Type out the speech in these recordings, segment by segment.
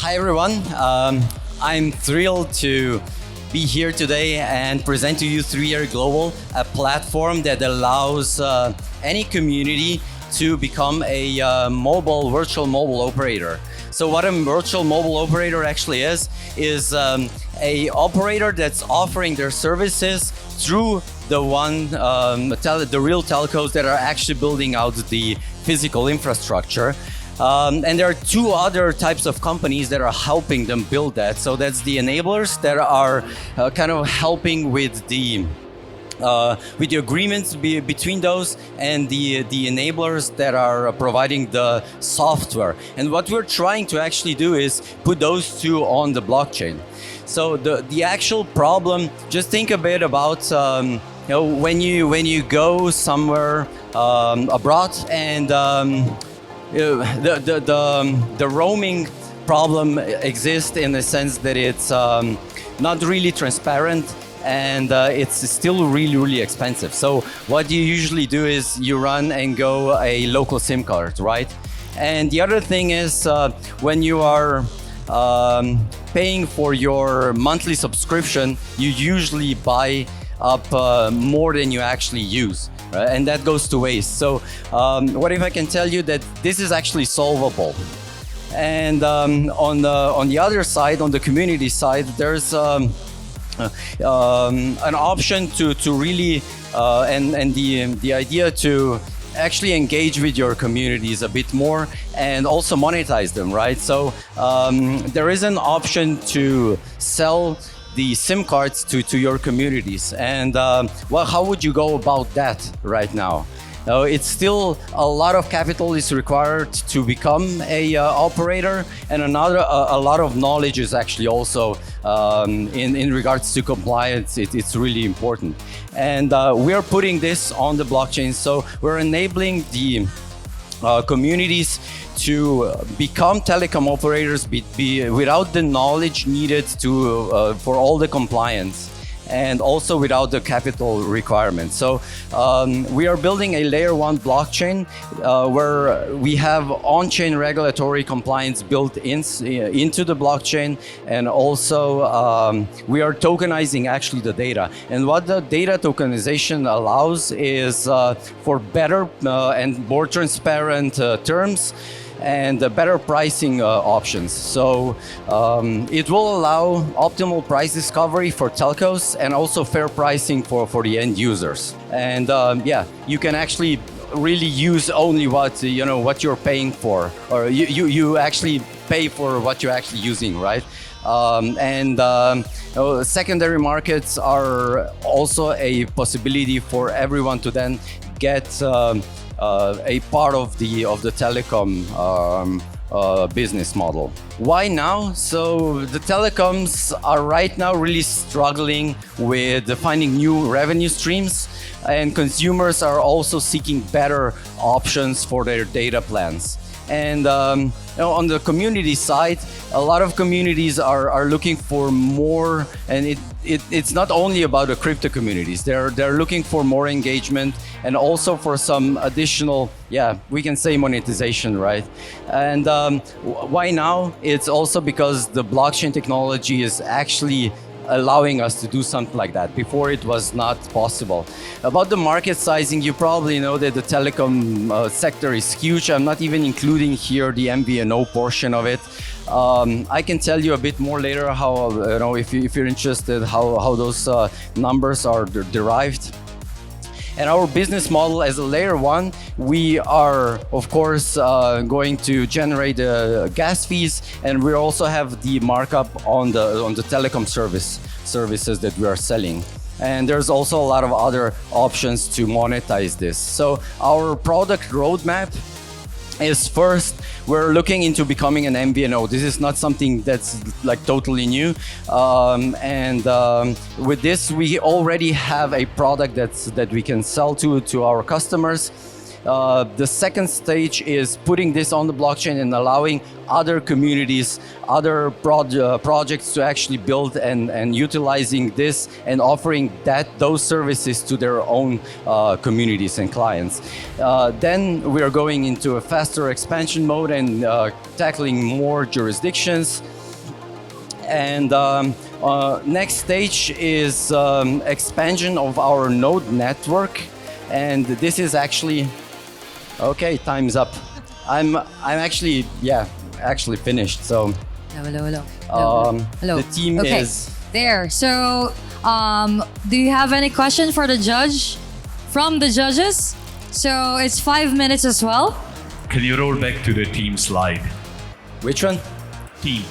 Hi everyone, I'm thrilled to be here today and present to you 3-Year Global, a platform that allows any community to become a virtual mobile operator. So what a virtual mobile operator actually is a operator that's offering their services through the real telcos that are actually building out the physical infrastructure. And there are two other types of companies that are helping them build that. So that's the enablers that are kind of helping with the agreements between those, and the enablers that are providing the software. And what we're trying to actually do is put those two on the blockchain. So the actual problem, just think a bit about when you go somewhere abroad and the roaming problem exists in the sense that it's not really transparent, and it's still really expensive. So what you usually do is you run and go a local SIM card, right? And the other thing is when you are paying for your monthly subscription, you usually buy up more than you actually use. Right? And that goes to waste. So what if I can tell you that this is actually solvable? And on the other side, on the community side, there's an option to really and the idea to actually engage with your communities a bit more and also monetize them, right? So there is an option to sell the SIM cards to your communities. And well, how would you go about that right now? It's still a lot of capital is required to become a operator, and a lot of knowledge is actually also in regards to compliance. It's really important, and we are putting this on the blockchain. So we're enabling the communities to become telecom operators without the knowledge needed to for all the compliance, and also without the capital requirements. So we are building a layer 1 blockchain where we have on-chain regulatory compliance built into the blockchain, and also we are tokenizing actually the data. And what the data tokenization allows is for better and more transparent terms and better pricing options. So it will allow optimal price discovery for telcos and also fair pricing for the end users. And yeah, you can actually really use only what what you're paying for, or you actually pay for what you're actually using, right? Secondary markets are also a possibility for everyone to then get a part of the telecom business model. Why now? So the telecoms are right now really struggling with finding new revenue streams, and consumers are also seeking better options for their data plans. And on the community side, a lot of communities are looking for more, and it's not only about the crypto communities. They're looking for more engagement and also for some additional, we can say monetization, right? And why now? It's also because the blockchain technology is actually allowing us to do something like that. Before it was not possible. About the market sizing, you probably know that the telecom sector is huge. I'm not even including here the MVNO portion of it. I can tell you a bit more later how, if you're interested, how those numbers are derived. And our business model as a layer 1, we are of course going to generate gas fees, and we also have the markup on the telecom services that we are selling. And there's also a lot of other options to monetize this. So our product roadmap is, first, we're looking into becoming an MVNO. This is not something that's like totally new. With this, we already have a product that we can sell to our customers. The second stage is putting this on the blockchain and allowing other communities, other projects to actually build and utilizing this and offering those services to their own communities and clients. Then we are going into a faster expansion mode and tackling more jurisdictions. And next stage is expansion of our node network. And this is actually, okay, time's up. I'm actually finished. So Hello. the team Okay. is There. So, do you have any question for the judge from the judges? So it's 5 minutes as well. Can you roll back to the team slide? which one? Team.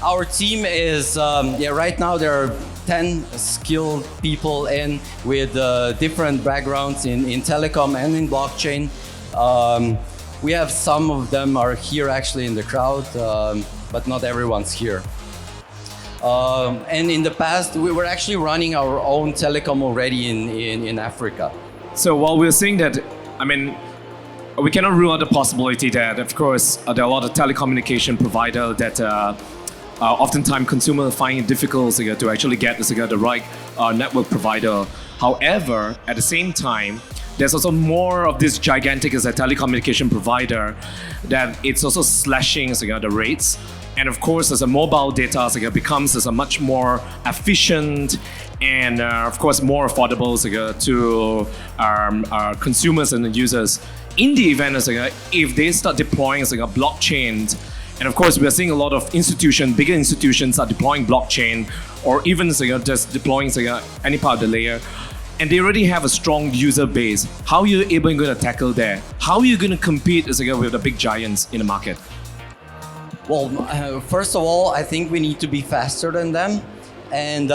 Our team is right now there are 10 skilled people in with different backgrounds in telecom and in blockchain. We have some of them are here actually in the crowd, but not everyone's here. And in the past, we were actually running our own telecom already in Africa. So while we're saying that, I mean, we cannot rule out the possibility that, of course, there are a lot of telecommunication providers that oftentimes consumers find it difficult to actually get the right network provider. However, at the same time, there's also more of this gigantic as a telecommunication provider that it's also slashing the rates. And of course, as a mobile data becomes as a much more efficient and of course more affordable to our consumers and users. In the event if they start deploying blockchain, and of course we're seeing a lot of bigger institutions are deploying blockchain, or even just deploying any part of the layer, and they already have a strong user base. How are you able to tackle that? How are you going to compete with the big giants in the market? Well, first of all, I think we need to be faster than them, and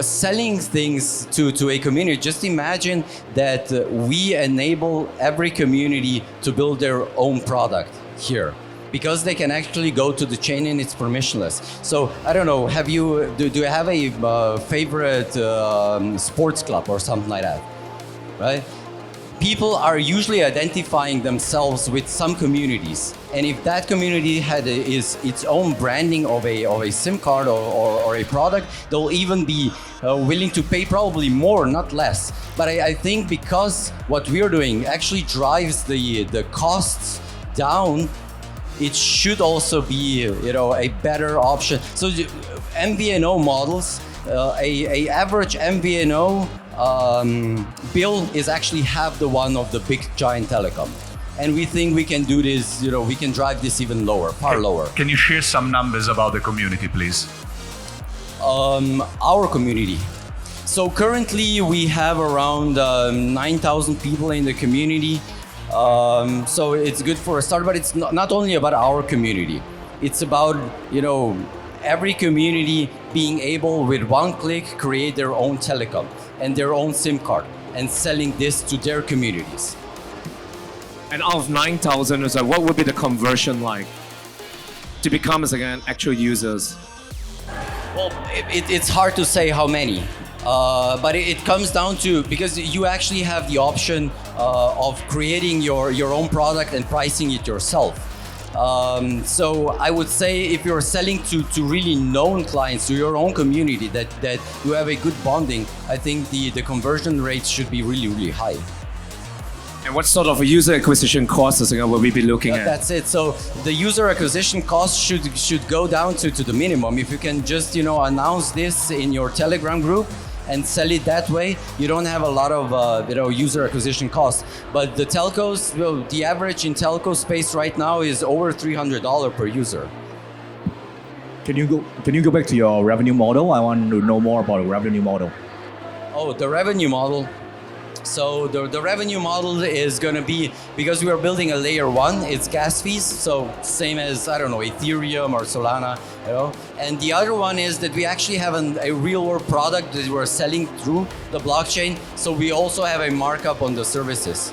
selling things to a community. Just imagine that we enable every community to build their own product here, because they can actually go to the chain and it's permissionless. So I don't know, do you have a favorite sports club or something like that, right? People are usually identifying themselves with some communities, and if that community is its own branding of a SIM card or a product, they'll even be willing to pay probably more, not less. But I think because what we're doing actually drives the costs down, it should also be a better option. So MVNO models, a average MVNO bill is actually half the one of the big giant telecom, and we think we can do this. We can drive this even lower, far lower. Can you share some numbers about the community, please? Our community. So currently we have around 9,000 people in the community. So it's good for a start, but it's not only about our community. It's about every community being able with one click create their own telecom and their own SIM card and selling this to their communities. And out of 9,000, what would be the conversion like to become actual users? Well, it's hard to say how many, but it comes down to, because you actually have the option of creating your own product and pricing it yourself. So I would say if you're selling to really known clients, to your own community that you have a good bonding, I think the conversion rates should be really, really high. And what sort of a user acquisition costs will we be looking at? That's it. So the user acquisition cost should go down to the minimum. If you can just announce this in your Telegram group and sell it that way, you don't have a lot of user acquisition costs. But the telcos, the average in telco space right now is over $300 per user. Can you go back to your revenue model? I want to know more about the revenue model. Oh, the revenue model. So the revenue model is going to be, because we are building a layer one, it's gas fees. So same as, I don't know, Ethereum or Solana, And the other one is that we actually have a real world product that we're selling through the blockchain. So we also have a markup on the services.